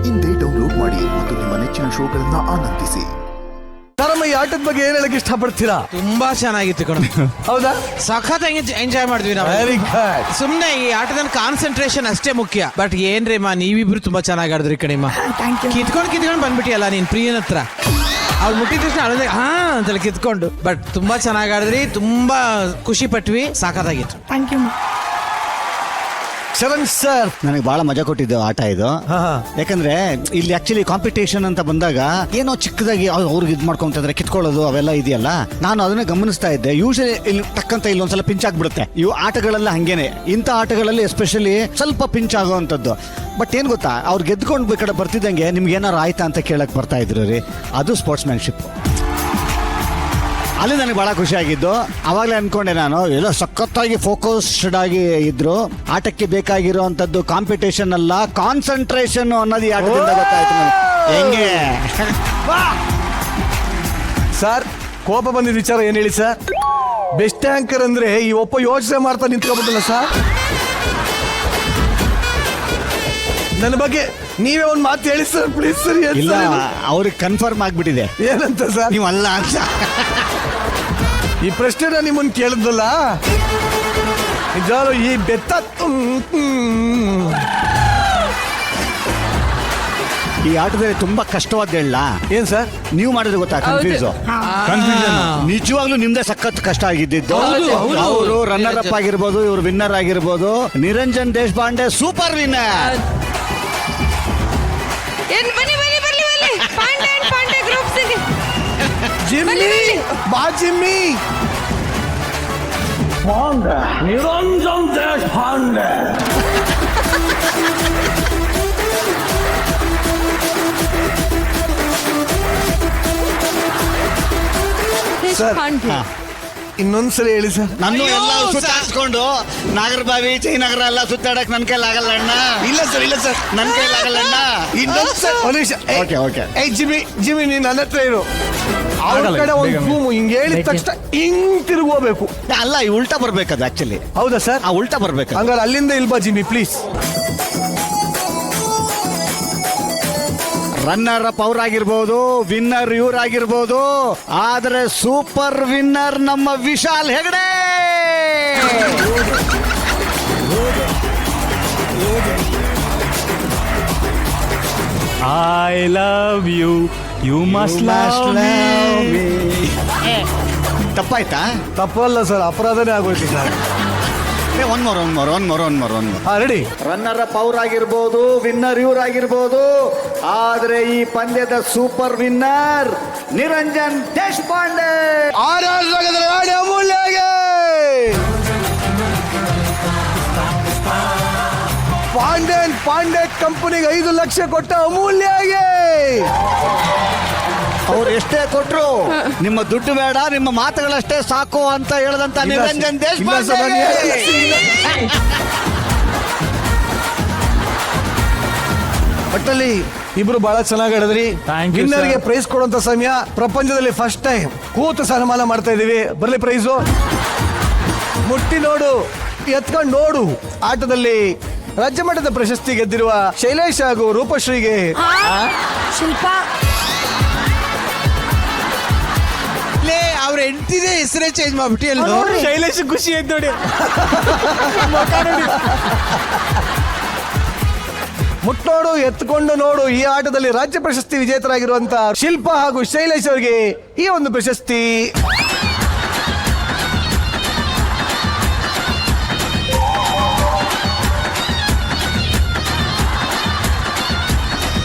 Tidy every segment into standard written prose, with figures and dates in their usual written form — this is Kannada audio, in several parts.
ಇಂದೇ ಡೌನ್ಲೋಡ್ ಮಾಡಿ ಮತ್ತು ನಿಮ್ಮ ನೆಚ್ಚಿನ ಶೋಗಳನ್ನ ಆನಂದಿಸಿ. ಈ ಆಟದ ಬಗ್ಗೆ ಏನ್ ಹೇಳಕ್ ಇಷ್ಟಪಡ್ತೀರಾ? ತುಂಬಾ ಚೆನ್ನಾಗಿತ್ತು ಕಣ. ಹೌದಾ? ಸಖತ್ ಎಂಜಾಯ್ ಮಾಡಿದ್ವಿ ನಾವು. Very good. ಸುಮ್ನೆ ಈ ಆಟದಲ್ಲಿ ಕಾನ್ಸಂಟ್ರೇಷನ್ ಅಷ್ಟೇ ಮುಖ್ಯ. ಬಟ್ ಏನ್ರಿ ಮಾ, ನೀವಿಬ್ರು ತುಂಬಾ ಚೆನ್ನಾಗಿ ಆಡಿದ್ರಿ ಕಣಿಮ್ಮ. ಕಿತ್ಕೊಂಡು ಬಂದ್ಬಿಟ್ಟಿಯಲ್ಲ ನೀನ್ ಪ್ರಿಯನ ಹತ್ರ. ಅವ್ರು ಮುಟ್ಟಿದ ತಕ್ಷಣ ಅಳದೆ ಹಾ ಅಂತೇಳಿ ಕಿತ್ಕೊಂಡು. ಬಟ್ ತುಂಬಾ ಚೆನ್ನಾಗಿ ಆಡಿದ್ರಿ, ತುಂಬಾ ಖುಷಿ ಪಟ್ವಿ, ಸಾಕಾಗಿತ್ತು. Thank you. ಶರಣ್ ಸರ್, ನನಗೆ ಬಹಳ ಮಜಾ ಕೊಟ್ಟಿದ್ದು ಆಟ ಇದು. ಯಾಕಂದ್ರೆ ಇಲ್ಲಿ ಆಕ್ಚುಲಿ ಕಾಂಪಿಟೇಷನ್ ಅಂತ ಬಂದಾಗ ಏನೋ ಚಿಕ್ಕದಾಗಿ ಅವ್ರಿಗೆ ಇದು ಮಾಡ್ಕೊಂತಿದ್ರೆ ಕಿತ್ಕೊಳ್ಳೋದು ಅವೆಲ್ಲ ಇದೆಯಲ್ಲ, ನಾನು ಅದನ್ನೇ ಗಮನಿಸ್ತಾ ಇದ್ದೆ. ಯೂಶಲಿ ಇಲ್ಲಿ ಟಕ್ಕಂತ ಇಲ್ಲೊಂದ್ಸಲ ಪಿಂಚ್ ಆಗ್ಬಿಡುತ್ತೆ. ಇವು ಆಟಗಳೆಲ್ಲ ಹಂಗೇನೆ. ಇಂಥ ಆಟಗಳಲ್ಲಿ ಎಸ್ಪೆಷಲಿ ಸ್ವಲ್ಪ ಪಿಂಚ್ ಆಗೋವಂಥದ್ದು. ಬಟ್ ಏನ್ ಗೊತ್ತಾ, ಅವ್ರು ಗೆದ್ಕೊಂಡು ಈ ಕಡೆ ಬರ್ತಿದ್ದಂಗೆ ನಿಮ್ಗೆ ಏನಾರು ಆಯ್ತಾ ಅಂತ ಕೇಳಕ್ ಬರ್ತಾ ಇದ್ರು ರೀ. ಅದು ಸ್ಪೋರ್ಟ್ಸ್ಮ್ಯಾನ್ಶಿಪ್. ಅಲ್ಲಿ ನನಗೆ ಬಹಳ ಖುಷಿ ಆಗಿದ್ದು. ಅವಾಗಲೇ ಅನ್ಕೊಂಡೆ ನಾನು, ಎಲ್ಲ ಸಖತ್ತಾಗಿ ಫೋಕಸ್ಡ್ ಆಗಿ ಇದ್ರು. ಆಟಕ್ಕೆ ಬೇಕಾಗಿರುವಂತದ್ದು ಕಾಂಪಿಟೇಷನ್ ಅಲ್ಲ, ಕಾನ್ಸಂಟ್ರೇಷನ್ ಅನ್ನೋದು ಈ ಆಟದಿಂದ ಗೊತ್ತಾಯ್ತು ನನಗೆ. ಹೆಂಗೆ ಸರ್, ಕೋಪ ಬಂದಿದ್ದ ವಿಚಾರ ಏನ್ ಹೇಳಿ ಸರ್? ಬೆಸ್ಟ್ ಆಂಕರ್ ಅಂದ್ರೆ ಈ ಒಬ್ಬ ಯೋಚನೆ ಮಾಡ್ತಾ ನಿಂತ್ಕೊಬಿಟ್ಟಲ್ಲ ಸರ್. ನನ್ನ ಬಗ್ಗೆ ನೀವೇ ಒಂದ್ ಮಾತು ಹೇಳಿ ಸರ್ ಪ್ಲೀಸ್ ಸರ್. ಇಲ್ಲ, ಅವ್ರಿಗೆ ಕನ್ಫರ್ಮ್ ಆಗ್ಬಿಟ್ಟಿದೆ. ಏನಂತ ಸರ್? ನೀವು ಅಲ್ಲ ಅಂತ. ಈ ಪ್ರಶ್ನೆನ ನಿಮ್ಮನ್ನ ಕೇಳಿದ್ವಲ್ಲ, ನಿಜಾಲು ಈ ಬೆತ್ತ ಈ ಆಟದಲ್ಲಿ ತುಂಬಾ ಕಷ್ಟವಾದ ಹೇಳ. ಏನ್ ಸರ್ ನೀವು ಮಾಡಿದ್ರೆ ಗೊತ್ತಾ? ಕನ್ಫ್ಯೂಷನ್. ನಿಜವಾಗ್ಲೂ ನಿಮ್ದೇ ಸಖತ್ ಕಷ್ಟ ಆಗಿದ್ದು. ಅವರು ರನ್ನರ್ ಅಪ್ ಆಗಿರ್ಬೋದು, ಇವ್ರು ವಿನ್ನರ್ ಆಗಿರ್ಬೋದು. Niranjan Deshpande super winner. Jimmy ಬಾ ಜಿಮ್ಮಿ. ನಿರಂಜನ್ ದೇಶಪಾಂಡೆ. ಸರ್ ಇನ್ನೊಂದ್ಸಲ ಹೇಳಿ ಸರ್. ನಾನು ಎಲ್ಲ ಸುತ್ತಾಡ್ಸ್ಕೊಂಡು ನಾಗರಬಾವಿ ಜಯನಗರ ಎಲ್ಲ ಸುತ್ತಾಡಕ್ ನನ್ ಕೈಲಿ ಆಗಲ್ಲ ಅಣ್ಣ. ಇಲ್ಲ ಸರ್, ಇಲ್ಲ ಸರ್, ನನ್ ಕೈಲಿ ಆಗಲ್ಲ ಅಣ್ಣ. Okay okay. ಜಿಮ್ಮಿ ಜಿಮ್ಮಿ ನೀನ್ ನನ್ನ ಹತ್ರ ಇರು. ಅವ್ರ ಕಡೆ ಒಂದು ರೂಮ್ ಹಿಂಗ್ ಹೇಳಿದ ತಕ್ಷಣ ಹಿಂಗ್ ತಿರುಗೋಬೇಕು. ಅಲ್ಲ, ಈ ಉಲ್ಟಾ ಬರ್ಬೇಕದು ಆಕ್ಚುಲಿ. ಹೌದಾ ಸರ್? ಆ ಉಲ್ಟಾ ಬರ್ಬೇಕು. ಹಂಗಾರೆ ಅಲ್ಲಿಂದ ಇಲ್ಬಾ ಜಿಮ್ಮಿ ಪ್ಲೀಸ್. ರನ್ನರ್ ಅಪ್ ಅವ್ರಾಗಿರ್ಬೋದು, ವಿನ್ನರ್ ಇವ್ರಾಗಿರ್ಬೋದು, ಆದ್ರೆ ಸೂಪರ್ ವಿನ್ನರ್ ನಮ್ಮ Vishal Hegde. I love you, you must love me. ತಪ್ಪಾಯ್ತಾ? ತಪ್ಪಲ್ಲ ಸರ್, ಅಪರಾಧನೇ ಆಗೋಯ್ತು sir. One more. Ready. Runner up ಅವ್ರಾಗಿರ್ಬೋದು, ವಿನ್ನರ್ ಇವ್ರಾಗಿರ್ಬೋದು, ಆದ್ರೆ ಈ ಪಂದ್ಯದ ಸೂಪರ್ ವಿನ್ನರ್ ನಿರಂಜನ್ ದೇಶಪಾಂಡೆ. ಅಮೂಲ್ಯಗೆ ಪಾಂಡೆ ಕಂಪನಿಗೆ 5 ಲಕ್ಷ ಕೊಟ್ಟ ಅಮೂಲ್ಯಗೆ. ಅವ್ರು ಎಷ್ಟೇ ಕೊಟ್ರು ನಿಮ್ಮ ದುಡ್ಡು ಬೇಡ, ನಿಮ್ಮ ಮಾತುಗಳಷ್ಟೇ ಸಾಕು ಅಂತ ಹೇಳದಂತ ನಿರಂಜನ್ ದೇಶಪಾಂಡೆ. ಒಟ್ಟಲ್ಲಿ ಇಬ್ರು ಬಹಳ ಚೆನ್ನಾಗಿ ಆಡಿದ್ರಿ. ವಿನ್ನರ್ಗೆ ಪ್ರೈಸ್ ಕೊಡುವಂತ ಸಮಯ. ಪ್ರಪಂಚದಲ್ಲಿ ಫಸ್ಟ್ ಟೈಮ್ ಕೂತು ಸನ್ಮಾನ ಮಾಡ್ತಾ ಇದೀವಿ. ಬರ್ಲಿ ಪ್ರೈಸು. ಮುಟ್ಟಿ ನೋಡು, ಎತ್ಕೊಂಡು ನೋಡು. ಆಟದಲ್ಲಿ ರಾಜ್ಯ ಮಟ್ಟದ ಪ್ರಶಸ್ತಿ ಗೆದ್ದಿರುವ ಶೈಲೇಶ್ ಹಾಗೂ ರೂಪಶ್ರೀಗೆ ಶಿಲ್ಪಾ. ಅವ್ರ ಹೆಂಡತಿದೆ ಹೆಸರೇ ಚೇಂಜ್ ಮಾಡ್ಬಿಟ್ಟಿ ಅಲ್ಲ. ಶೈಲೇಶ್ ಖುಷಿ ಆಯ್ತು ನೋಡಿ. ಮುಟ್ಟೋಡು, ಎತ್ಕೊಂಡು ನೋಡು. ಈ ಆಟದಲ್ಲಿ ರಾಜ್ಯ ಪ್ರಶಸ್ತಿ ವಿಜೇತರಾಗಿರುವಂತ ಶಿಲ್ಪಾ ಹಾಗೂ ಶೈಲೇಶ್ ಅವರಿಗೆ ಈ ಒಂದು ಪ್ರಶಸ್ತಿ.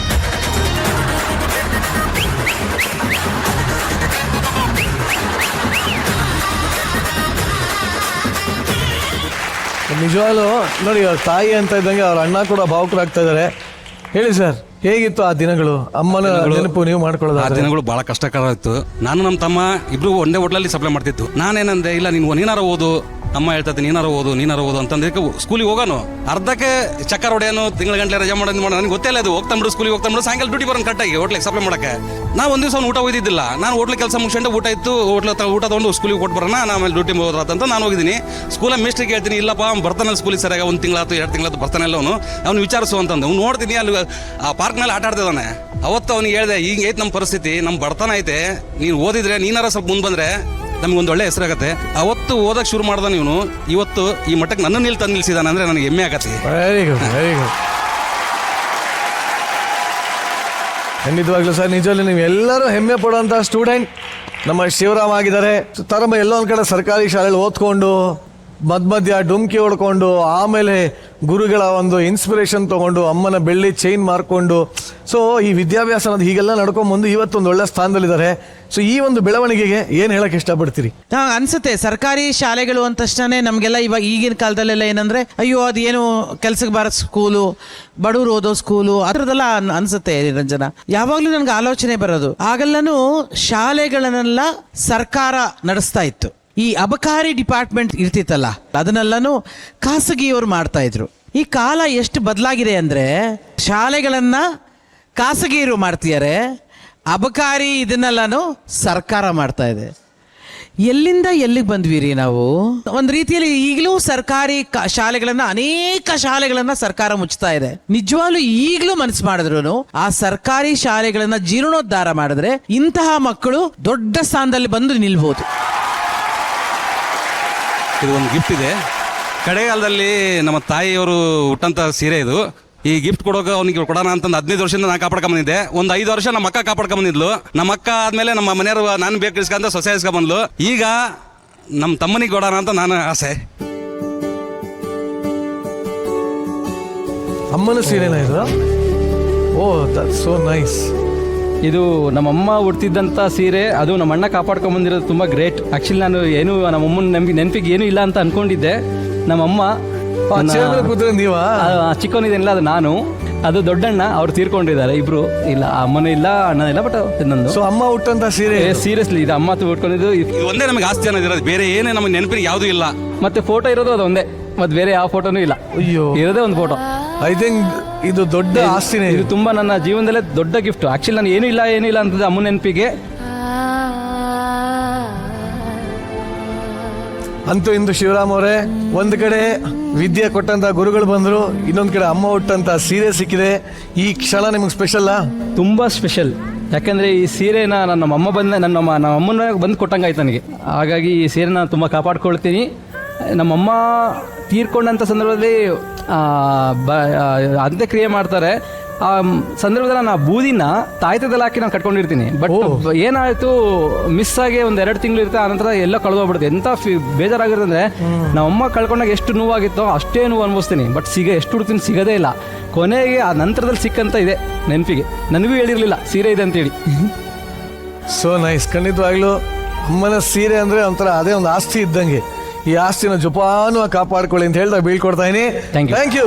ನಿಜವಾಗ್ಲೂ ನೋಡಿ, ಅವ್ರ ತಾಯಿ ಅಂತ ಇದ್ದಂಗೆ ಅವ್ರ ಅಣ್ಣ ಕೂಡ ಭಾವುಕರಾಗ್ತಾ ಇದ್ದಾರೆ. ಹೇಳಿ ಸರ್, ಹೇಗಿತ್ತು ಆ ದಿನಗಳು? ಅಮ್ಮನ ನೆನಪು ನೀವು ಮಾಡ್ಕೊಳ್ಳೋದು? ಆ ದಿನಗಳು ಬಹಳ ಕಷ್ಟಕರ ಇತ್ತು. ನಾನು ನಮ್ಮ ತಮ್ಮ ಇಬ್ರು ಒಂದೇ ಹೋಟ್ಲಲ್ಲಿ ಸಪ್ಲೈ ಮಾಡ್ತಿತ್ತು. ನಾನೇನಂದೆ, ಇಲ್ಲ ನೀನು ಏನಾರ ಓದು, ಅಮ್ಮ ಹೇಳ್ತೈತೆ ನೀನಾರು ಓದು ಅಂತಂದಕ್ಕೆ ಸ್ಕೂಲಿಗೆ ಹೋಗೋನು ಅರ್ಧಕ್ಕೆ ಚಕ್ಕರ್ ಹೊಡೆಯೋನು ತಿಂಗಳ ಗಂಟೆ ರಜೆ ಮಾಡೋದು ನನಗೆ ಗೊತ್ತಿಲ್ಲ ಅದು ಹೋಗ್ತಾಂಬಿಡು ಸ್ಕೂಲಿಗೆ ಹೋಗ್ತಾಂಬಿಡು ಸಾಯಂಕಾಲ ಡ್ಯೂಟಿ ಬರೋನು ಕಟ್ಟಾಗಿ ಹೋಟ್ಲಿಗೆ ಸಪ್ಲೈ ಮಾಡೋಕ್ಕೆ ನಾ ಒಂದು ದಿವಸ ಊಟ ಹೋಗಿದ್ದಿಲ್ಲ ನಾನು ಹೋಟ್ಲಿಗೆ ಕೆಲಸ ಮುಗಿಸ್ಕೊಂಡು ಊಟ ಇತ್ತು ಊಟ ತೊಗೊಂಡು ಸ್ಕೂಲಿಗೆ ಕೊಟ್ಟು ಬರೋಣ ನಾನು ಆಮೇಲೆ ಡ್ಯೂಟಿ ಹೋದ್ರಂತ ನಾನು ಹೋಗಿದ್ದೀನಿ ಸ್ಕೂಲಲ್ಲಿ ಮಿಸ್ಟ್ರಿಗೆ ಹೇಳ್ತೀನಿ ಇಲ್ಲಪ್ಪ ಬರ್ತಾನಲ್ಲ ಸ್ಕೂಲಿಗೆ ಸರಿಯಾಗಿ 1 ತಿಂಗಳಾಯ್ತು 2 ತಿಂಗಳಾಯ್ತು ಬರ್ತಾನಲ್ಲ ಅವ್ನು ವಿಚಾರಿಸು ಅಂತಂದು ಅವ್ನು ನೋಡ್ತೀನಿ ಅಲ್ಲಿ ಆ ಪಾರ್ಕ್ನಲ್ಲಿ ಆಟ ಆಡ್ತಿದ್ದಾನೆ ಅವತ್ತು ಅವ್ನಿಗೆ ಹೇಳಿದೆ ಈಗ ಐತೆ ನಮ್ಮ ಪರಿಸ್ಥಿತಿ ನಮ್ಮ ಬಡತನ ಐತೆ ನೀನು ಓದಿದ್ರೆ ನೀನಾರ ಸ್ವಲ್ಪ ಮುಂದೆ ಬಂದರೆ ನಮಗೊಂದು ಒಳ್ಳೆ ಹೆಸರಾಗತ್ತೆ ಅವತ್ತು ಓದಕ್ಕೆ ಶುರು ಮಾಡ್ದ ನೀವು ಇವತ್ತು ಈ ಮಟ್ಟಕ್ಕೆ ನನ್ನ ನಿಲ್ ತಂದು ನಿಲ್ಸಿದಾನೆ ಅಂದರೆ ನನಗೆ ಹೆಮ್ಮೆ ಆಗತ್ತೆ. Very good very good. ಖಂಡಿತವಾಗ್ಲೂ ಸರ್ ನಿಜವಲ್ಲಿ ನೀವು ಎಲ್ಲರೂ ಹೆಮ್ಮೆ ಪಡುವಂಥ ಸ್ಟೂಡೆಂಟ್ ನಮ್ಮ ಶಿವರಾಮ್ ಆಗಿದ್ದಾರೆ. ತರಮ ಎಲ್ಲೋ ಒಂದು ಕಡೆ ಸರ್ಕಾರಿ ಶಾಲೆಯಲ್ಲಿ ಓದ್ಕೊಂಡು ಮಧ್ಯ ಡುಮ್ಕಿ ಹೊಡ್ಕೊಂಡು ಆಮೇಲೆ ಗುರುಗಳ ಒಂದು ಇನ್ಸ್ಪಿರೇಷನ್ ತೊಗೊಂಡು ಅಮ್ಮನ ಬೆಳ್ಳಿ ಚೈನ್ ಮಾರ್ಕೊಂಡು ಸೊ ಈ ವಿದ್ಯಾಭ್ಯಾಸ ಅನ್ನೋದು ಹೀಗೆಲ್ಲ ನಡ್ಕೊಂಡ್ಬಂದು ಇವತ್ತೊಂದು ಒಳ್ಳೆ ಸ್ಥಾನದಲ್ಲಿದ್ದಾರೆ. ಸೊ ಈ ಒಂದು ಬೆಳವಣಿಗೆಗೆ ಏನು ಹೇಳಕ್ಕೆ ಇಷ್ಟಪಡ್ತೀರಿ? ಅನ್ಸುತ್ತೆ ಸರ್ಕಾರಿ ಶಾಲೆಗಳು ಅಂದ ತಕ್ಷಣ ನಮಗೆಲ್ಲ ಇವಾಗ ಈಗಿನ ಕಾಲದಲ್ಲೆಲ್ಲ ಏನಂದ್ರೆ ಅಯ್ಯೋ ಅದೇನು ಕೆಲ್ಸಕ್ಕೆ ಬಾರೋ ಸ್ಕೂಲು, ಬಡವರು ಓದೋ ಸ್ಕೂಲು ಆ ಥರದ್ದೆಲ್ಲ ಅನ್ಸುತ್ತೆ ನಿರಂಜನ. ಯಾವಾಗಲೂ ನನಗೆ ಆಲೋಚನೆ ಬರೋದು ಆಗೆಲ್ಲನೂ ಶಾಲೆಗಳನ್ನೆಲ್ಲ ಸರ್ಕಾರ ನಡೆಸ್ತಾ ಇತ್ತು. ಈ ಅಬಕಾರಿ ಡಿಪಾರ್ಟ್ಮೆಂಟ್ ಇರ್ತಿತ್ತಲ್ಲ ಅದನ್ನೆಲ್ಲನೂ ಖಾಸಗಿಯವರು ಮಾಡ್ತಾ ಇದ್ರು. ಈ ಕಾಲ ಎಷ್ಟು ಬದಲಾಗಿದೆ ಅಂದ್ರೆ ಶಾಲೆಗಳನ್ನ ಖಾಸಗಿಯರು ಮಾಡ್ತಿದ್ದಾರೆ, ಅಬಕಾರಿ ಇದನ್ನೆಲ್ಲನೂ ಸರ್ಕಾರ ಮಾಡ್ತಾ ಇದೆ. ಎಲ್ಲಿಂದ ಎಲ್ಲಿಗೆ ಬಂದ್ವಿ ರೀ ನಾವು? ಒಂದು ರೀತಿಯಲ್ಲಿ ಈಗಲೂ ಸರ್ಕಾರಿ ಶಾಲೆಗಳನ್ನ ಅನೇಕ ಶಾಲೆಗಳನ್ನ ಸರ್ಕಾರ ಮುಚ್ತಾ ಇದೆ. ನಿಜವಾಗ್ಲೂ ಈಗಲೂ ಮನಸ್ಸು ಮಾಡಿದ್ರು ಆ ಸರ್ಕಾರಿ ಶಾಲೆಗಳನ್ನ ಜೀರ್ಣೋದ್ಧಾರ ಮಾಡಿದ್ರೆ ಇಂತಹ ಮಕ್ಕಳು ದೊಡ್ಡ ಸ್ಥಾನದಲ್ಲಿ ಬಂದು ನಿಲ್ಬಹುದು. ಇದು ಒಂದು ಗಿಫ್ಟ್ ಇದೆ. ಕಡೆಗಾಲದಲ್ಲಿ ನಮ್ಮ ತಾಯಿಯವರು ಹುಟ್ಟಂತ ಸೀರೆ ಇದು. ಈ ಗಿಫ್ಟ್ ಕೊಡೋಕೆ ಅವ್ನಿಗೆ ಕೊಡೋಣ ಅಂತಂದು 15 ವರ್ಷದಿಂದ ನಾನು ಕಾಪಾಡ್ಕೊಂಬಂದಿದ್ದೆ. ಒಂದು 5 ವರ್ಷ ನಮ್ಮ ಅಕ್ಕ ಕಾಪಾಡ್ಕೊಂಬಂದಿದ್ಲು. ನಮ್ಮ ಅಕ್ಕ ಆದ್ಮೇಲೆ ನಮ್ಮ ಮನೆಯವರು ನಾನು ಬೇಕು ಇಸ್ಕೊಂತ ಸೊಸೆ ಇಸ್ಕೊಂಬಂದ್ಲು. ಈಗ ನಮ್ಮ ತಮ್ಮನಿಗೆ ಕೊಡೋಣ ಅಂತ ನಾನು ಆಸೆ. ಅಮ್ಮನ ಸೀರೆನಾ ಇದು? Oh that's so nice. ಇದು ನಮ್ಮಮ್ಮ ಉಡ್ತಿದ್ದಂಥ ಸೀರೆ, ಅದು ನಮ್ಮ ಅಣ್ಣ ಕಾಪಾಡ್ಕೊಂಬಂದಿರೋದು ತುಂಬ ಗ್ರೇಟ್. ಆ್ಯಕ್ಚುಲಿ ನಾನು ಏನು ನಮ್ಮಮ್ಮನ ನೆನಪಿಗೆ ಏನೂ ಇಲ್ಲ ಅಂತ ಅಂದ್ಕೊಂಡಿದ್ದೆ. ನಮ್ಮಮ್ಮ ನೀವಾ ಚಿಕ್ಕವನಿದೇನಿಲ್ಲ ಅದು ನಾನು, ಅದು ದೊಡ್ಡಣ್ಣ ಅವ್ರು ತೀರ್ಕೊಂಡಿದ್ದಾರೆ ಇಬ್ರು. ಇಲ್ಲ ಅಮ್ಮನೂ ಇಲ್ಲ ಅಣ್ಣ ಇಲ್ಲ, ಬಟ್ ಇನ್ನೊಂದು ಸೊ ಅಮ್ಮ ಉಟ್ಟಂತ ಸೀರೆ ಸೀರಿಯಸ್ಲಿ ಇದು ಅಮ್ಮ ಉಟ್ಕೊಂಡಿದ್ದು. ಇದು ಒಂದೇ ನಮಗೆ ಆಸ್ತಿ ಅನ್ನೋದಿರೋದು, ಬೇರೆ ಏನೇ ನಮಗೆ ನೆನಪಿಗೆ ಯಾವುದೂ ಇಲ್ಲ. ಮತ್ತೆ ಫೋಟೋ ಇರೋದು ಅದು ಒಂದೇ, ಮತ್ತೆ ಬೇರೆ ಯಾವ ಫೋಟೋನೂ ಇಲ್ಲ. ಅಯ್ಯೋ ಇರೋದೇ ಒಂದು ಫೋಟೋ. ಐ ಥಿಂಕ್ ಇದು ದೊಡ್ಡ ಆಸ್ತಿನೇ. ಇದು ತುಂಬಾ ನನ್ನ ಜೀವನದಲ್ಲೇ ದೊಡ್ಡ ಗಿಫ್ಟ್. ಆಕ್ಚುಲಿ ನಾನು ಏನೂ ಇಲ್ಲ ಅಂತಂದ್ರೆ ಅಮ್ಮನ ನೆನಪಿಗೆ. ಅಂತೂ ಇಂದು ಶಿವರಾಮ್ ಅವರೇ, ಒಂದು ಕಡೆ ವಿದ್ಯೆ ಕೊಟ್ಟಂತ ಗುರುಗಳು ಬಂದ್ರು, ಇನ್ನೊಂದು ಕಡೆ ಅಮ್ಮ ಹುಟ್ಟಂತ ಸೀರೆ ಸಿಕ್ಕಿದೆ. ಈ ಕ್ಷಣ ನಿಮ್ಗೆ ಸ್ಪೆಷಲ್? ತುಂಬಾ ಸ್ಪೆಷಲ್. ಯಾಕಂದ್ರೆ ಈ ಸೀರೆನ ನಮ್ಮ ಅಮ್ಮನ ಬಂದು ಕೊಟ್ಟಂಗಾಯ್ತು ನನಗೆ. ಹಾಗಾಗಿ ಈ ಸೀರೆನ ತುಂಬ ಕಾಪಾಡ್ಕೊಳ್ತೀನಿ. ನಮ್ಮಮ್ಮ ತೀರ್ಕೊಂಡಂಥ ಸಂದರ್ಭದಲ್ಲಿ ಅಂತ್ಯಕ್ರಿಯೆ ಮಾಡ್ತಾರೆ. ಆ ಸಂದರ್ಭದಲ್ಲಿ ನಾನು ಆ ಬೂದಿನ ತಾಯ್ತದಲ್ಲಿ ಹಾಕಿ ನಾನು ಕಟ್ಕೊಂಡಿರ್ತೀನಿ. ಬಟ್ ಏನಾಯಿತು, ಮಿಸ್ ಆಗಿ ಒಂದು 2 ತಿಂಗಳು ಇರುತ್ತೆ, ಆನಂತರ ಎಲ್ಲ ಕಳೆದೋಗ್ಬಿಡುತ್ತೆ. ಎಂಥ ಬೇಜಾರಾಗಿರುತ್ತೆ ಅಂದರೆ ನಮ್ಮಮ್ಮ ಕಳ್ಕೊಂಡಾಗ ಎಷ್ಟು ನೋವಾಗಿತ್ತೋ ಅಷ್ಟೇ ನೋವು ಅನುಭವಿಸ್ತೀನಿ. ಬಟ್ ಎಷ್ಟು ಹುಡ್ತೀನಿ ಸಿಗೋದೇ ಇಲ್ಲ. ಕೊನೆಗೆ ಆ ನಂತರದಲ್ಲಿ ಸಿಕ್ಕಂತ ಇದೆ ನೆನಪಿಗೆ. ನನಗೂ ಹೇಳಿರಲಿಲ್ಲ ಸೀರೆ ಇದೆ ಅಂತೇಳಿ. So nice. ಖಂಡಿತವಾಗ್ಲೂ ಅಮ್ಮನ ಸೀರೆ ಅಂದರೆ ಒಂಥರ ಅದೇ ಒಂದು ಆಸ್ತಿ ಇದ್ದಂಗೆ. ಈ ಆಸ್ತಿನ ಜೋಪಾನು ಕಾಪಾಡ್ಕೊಳ್ಳಿ ಅಂತ ಹೇಳ್ತಾ ಬೀಳ್ಕೊಡ್ತಾ ಇದೀನಿ. Thank you.